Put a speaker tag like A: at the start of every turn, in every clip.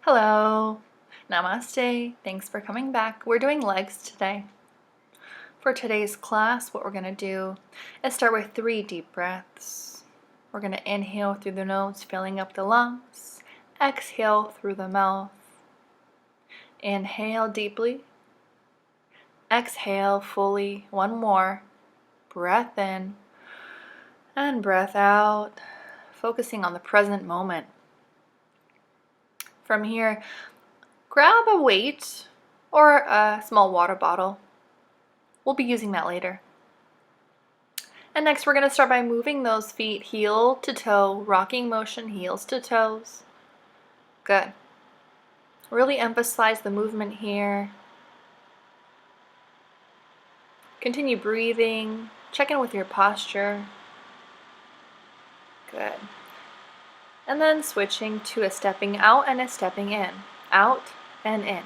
A: Hello, namaste, thanks for coming back. We're doing legs today. For today's class, what we're going to do is start with 3 deep breaths. We're going to inhale through the nose, filling up the lungs. Exhale through the mouth. Inhale deeply. Exhale fully. One more. Breath in and breath out, focusing on the present moment. From here, grab a weight or a small water bottle. We'll be using that later. And next we're going to start by moving those feet heel to toe, rocking motion, heels to toes. Good. Really emphasize the movement here. Continue breathing. Check in with your posture. Good. And then switching to a stepping out and a stepping in. Out and in.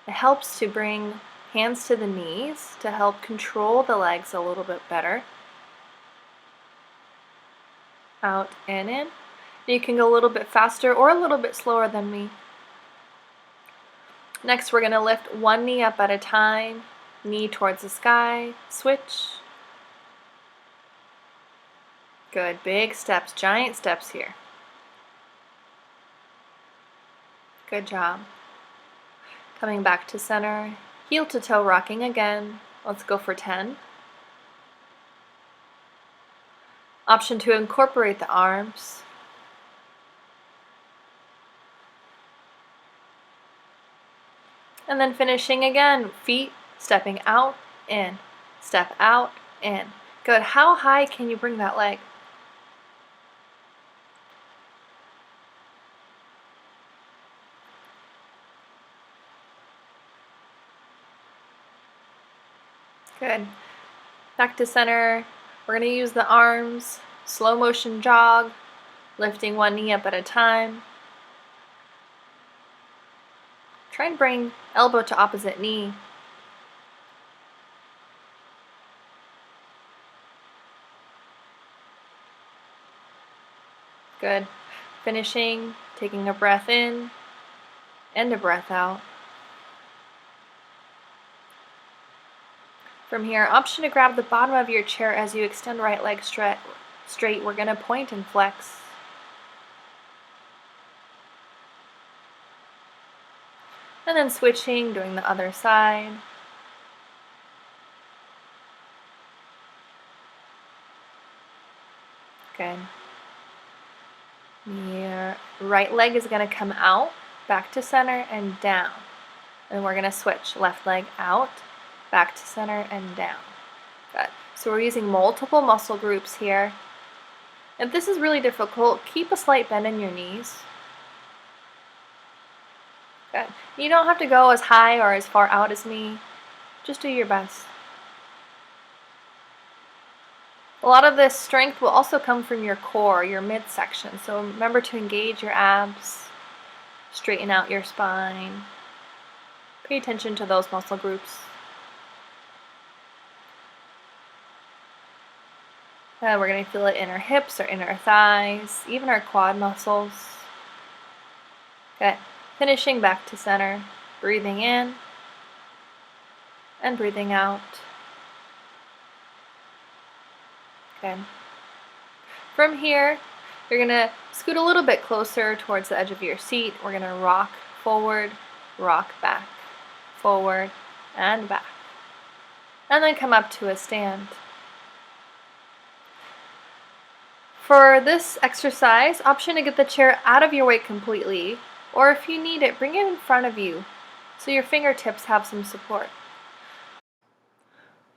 A: It helps to bring hands to the knees to help control the legs a little bit better. Out and in. You can go a little bit faster or a little bit slower than me. Next, we're going to lift one knee up at a time, knee towards the sky, switch. Good, big steps, giant steps here. Good job. Coming back to center, heel to toe rocking again. Let's go for 10. Option to incorporate the arms. And then finishing again, feet stepping out, in, step out, in. Good. How high can you bring that leg? Good. Back to center. We're going to use the arms, slow motion jog, lifting one knee up at a time. Try and bring elbow to opposite knee. Good. Finishing, taking a breath in and a breath out. From here, option to grab the bottom of your chair as you extend right leg straight. We're going to point and flex. And then switching, doing the other side. Good. Your right leg is going to come out, back to center, and down. And we're going to switch. Left leg out, back to center, and down. Good. So we're using multiple muscle groups here. If this is really difficult, keep a slight bend in your knees. Good. You don't have to go as high or as far out as me. Just do your best. A lot of this strength will also come from your core, your midsection. So remember to engage your abs, straighten out your spine. Pay attention to those muscle groups. And we're going to feel it in our hips, our inner thighs, even our quad muscles. Good. Finishing back to center, breathing in and breathing out. Good. From here, you're going to scoot a little bit closer towards the edge of your seat. We're going to rock forward, rock back, forward, and back. And then come up to a stand. For this exercise, option to get the chair out of your way completely, or if you need it, bring it in front of you so your fingertips have some support.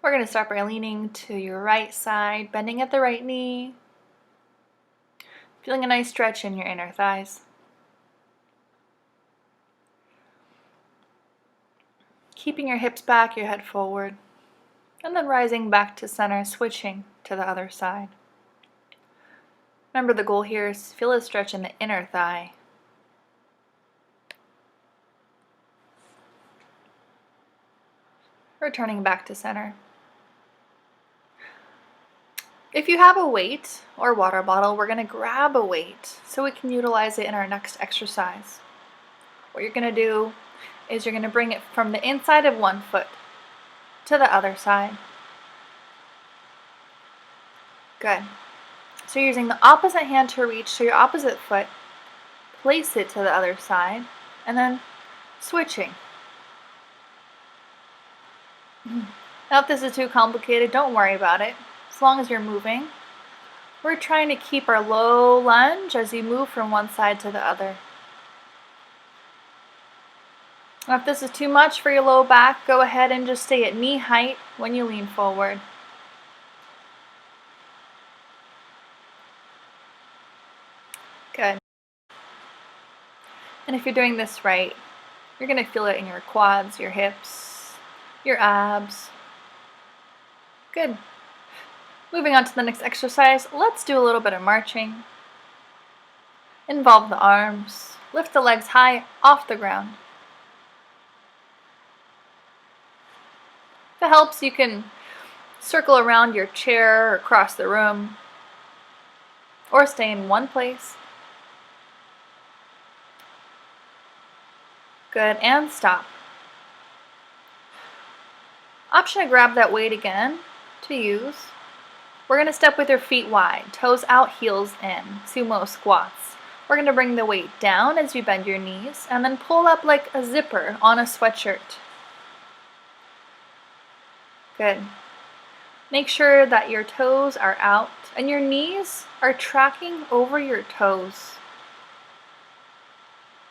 A: We're going to start by leaning to your right side, bending at the right knee, feeling a nice stretch in your inner thighs. Keeping your hips back, your head forward, and then rising back to center, switching to the other side. Remember, the goal here is feel a stretch in the inner thigh. Returning back to center. If you have a weight or water bottle, we're going to grab a weight so we can utilize it in our next exercise. What you're going to do is you're going to bring it from the inside of one foot to the other side. Good. So you're using the opposite hand to reach to your opposite foot, place it to the other side, and then switching. Now if this is too complicated, don't worry about it. As long as you're moving. We're trying to keep our low lunge as you move from one side to the other. Now if this is too much for your low back, go ahead and just stay at knee height when you lean forward. Good. And if you're doing this right, you're going to feel it in your quads, your hips, your abs. Good. Moving on to the next exercise, let's do a little bit of marching. Involve the arms. Lift the legs high off the ground. If it helps, you can circle around your chair or across the room, or stay in one place. Good, and stop. Option to grab that weight again to use. We're going to step with your feet wide, toes out, heels in, sumo squats. We're going to bring the weight down as you bend your knees, and then pull up like a zipper on a sweatshirt. Good. Make sure that your toes are out and your knees are tracking over your toes.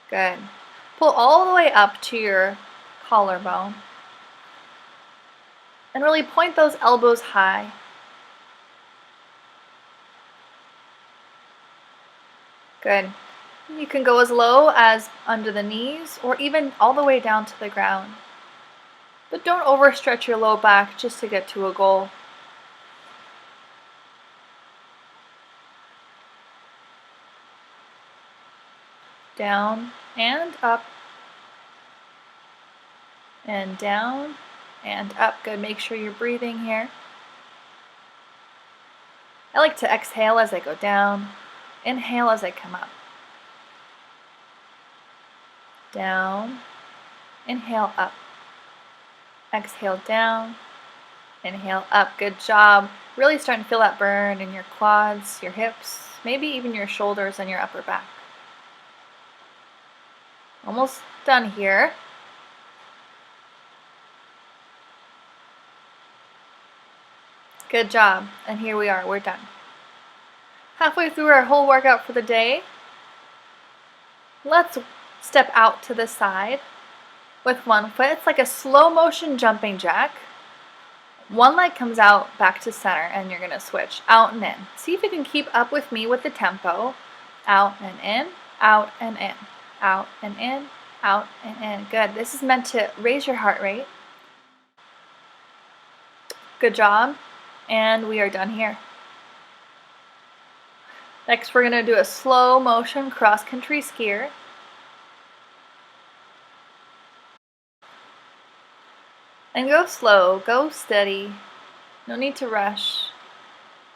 A: Good. Pull all the way up to your collarbone. And really point those elbows high. Good. You can go as low as under the knees or even all the way down to the ground. But don't overstretch your low back just to get to a goal. Down and up. And down and up. Good. Make sure you're breathing here. I like to exhale as I go down. Inhale as I come up. Down. Inhale up. Exhale down. Inhale up. Good job. Really starting to feel that burn in your quads, your hips, maybe even your shoulders and your upper back. Almost done here. Good job. And here we are. We're done. Halfway through our whole workout for the day, let's step out to the side with one foot. It's like a slow motion jumping jack. One leg comes out back to center and you're going to switch out and in. See if you can keep up with me with the tempo. Out and in, out and in, out and in, out and in. Good. This is meant to raise your heart rate. Good job. And we are done here. Next, we're going to do a slow motion cross-country skier. And go slow, go steady. No need to rush.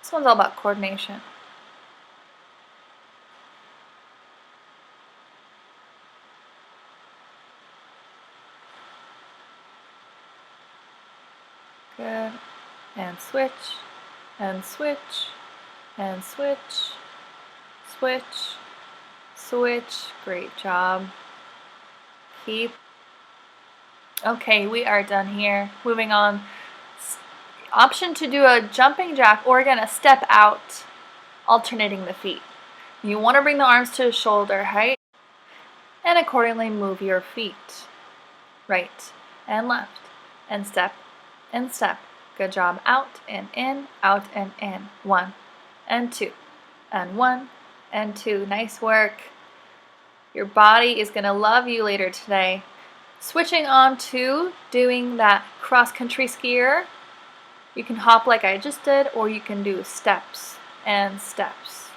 A: This one's all about coordination. Good. And switch, and switch, and switch. Switch, switch, great job. Keep. Okay, we are done here. Moving on. Option to do a jumping jack or again a step out, alternating the feet. You want to bring the arms to shoulder height and accordingly move your feet. Right and left and step and step. Good job. Out and in, out and in. 1 and 2 and 1 and 2. Nice work. Your body is going to love you later today. Switching on to doing that cross-country skier. You can hop like I just did, or you can do steps and steps.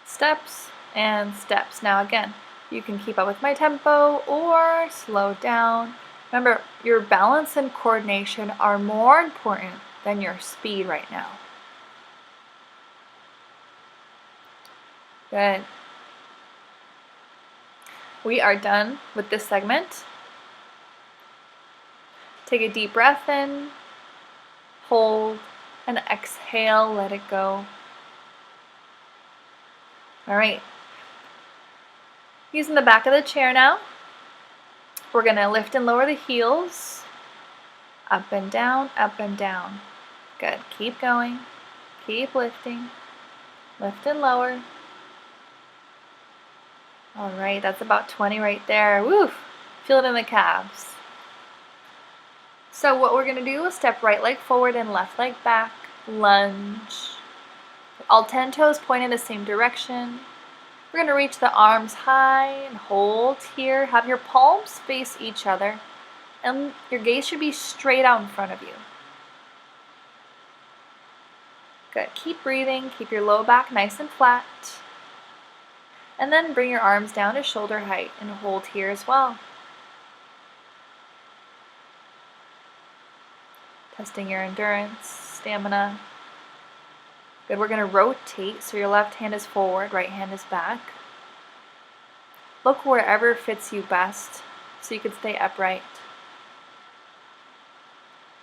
A: Steps and steps. Now again, you can keep up with my tempo or slow down. Remember, your balance and coordination are more important than your speed right now. Good. We are done with this segment. Take a deep breath in, hold, and exhale, let it go. All right. Using the back of the chair now, we're going to lift and lower the heels. Up and down, up and down. Good. Keep going. Keep lifting. Lift and lower. All right, that's about 20 right there. Woo! Feel it in the calves. So what we're going to do is step right leg forward and left leg back. Lunge. All 10 toes point in the same direction. We're going to reach the arms high and hold here. Have your palms face each other. And your gaze should be straight out in front of you. Good. Keep breathing. Keep your low back nice and flat. And then bring your arms down to shoulder height and hold here as well. Testing your endurance, stamina. Good. We're going to rotate so your left hand is forward, right hand is back. Look wherever fits you best so you can stay upright.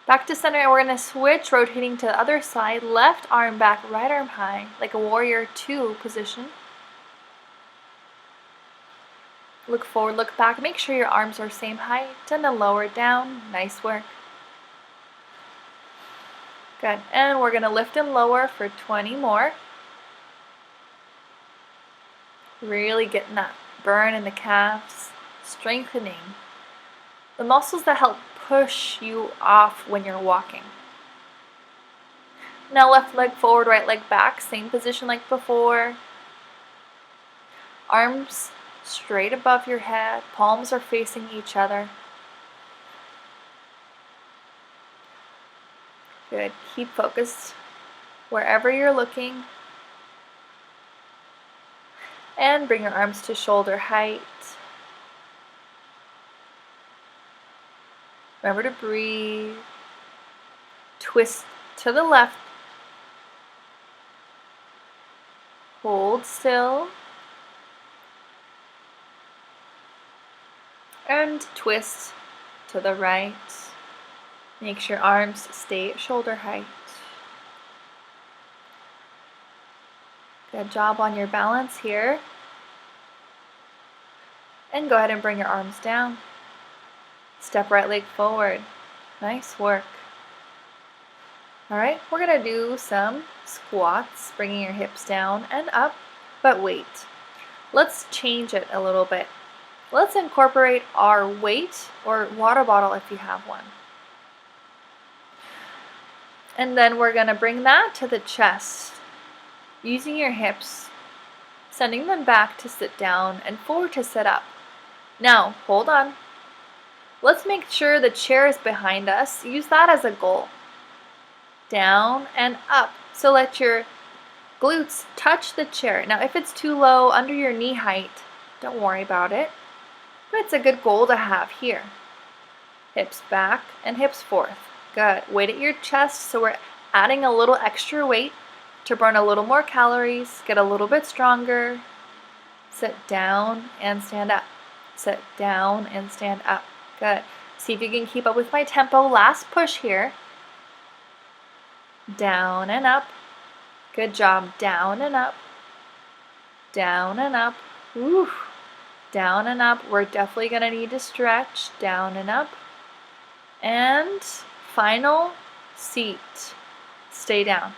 A: Back to center, and we're going to switch, rotating to the other side. Left arm back, right arm high, like a warrior 2 position. Look forward, look back. Make sure your arms are same height, and then lower down. Nice work. Good. And we're going to lift and lower for 20 more. Really getting that burn in the calves, strengthening the muscles that help push you off when you're walking. Now left leg forward, right leg back, same position like before. Arms straight above your head, palms are facing each other. Good. Keep focused wherever you're looking. And bring your arms to shoulder height. Remember to breathe. Twist to the left. Hold still. And twist to the right. Make sure arms stay at shoulder height. Good job on your balance here. And go ahead and bring your arms down. Step right leg forward. Nice work. All right, we're going to do some squats, bringing your hips down and up, but wait. Let's change it a little bit. Let's incorporate our weight or water bottle if you have one. And then we're going to bring that to the chest, using your hips, sending them back to sit down and forward to sit up. Now, hold on. Let's make sure the chair is behind us. Use that as a goal. Down and up. So let your glutes touch the chair. Now, if it's too low, under your knee height, don't worry about it. But it's a good goal to have here. Hips back and hips forth. Good. Weight at your chest, so we're adding a little extra weight to burn a little more calories, get a little bit stronger. Sit down and stand up. Sit down and stand up. Good. See if you can keep up with my tempo. Last push here. Down and up. Good job. Down and up. Down and up. Woo. Down and up. We're definitely going to need to stretch. Down and up. And final seat. Stay down.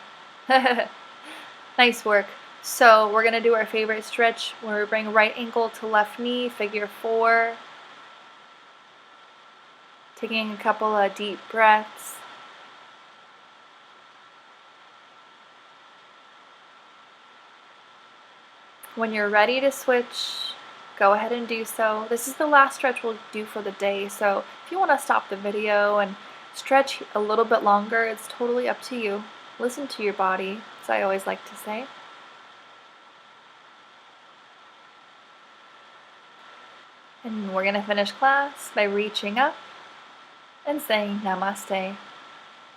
A: Nice work. So we're going to do our favorite stretch where we bring right ankle to left knee, figure 4. Taking a couple of deep breaths. When you're ready to switch, go ahead and do so. This is the last stretch we'll do for the day, so if you want to stop the video and stretch a little bit longer, it's totally up to you. Listen to your body, as I always like to say. And we're going to finish class by reaching up and saying namaste.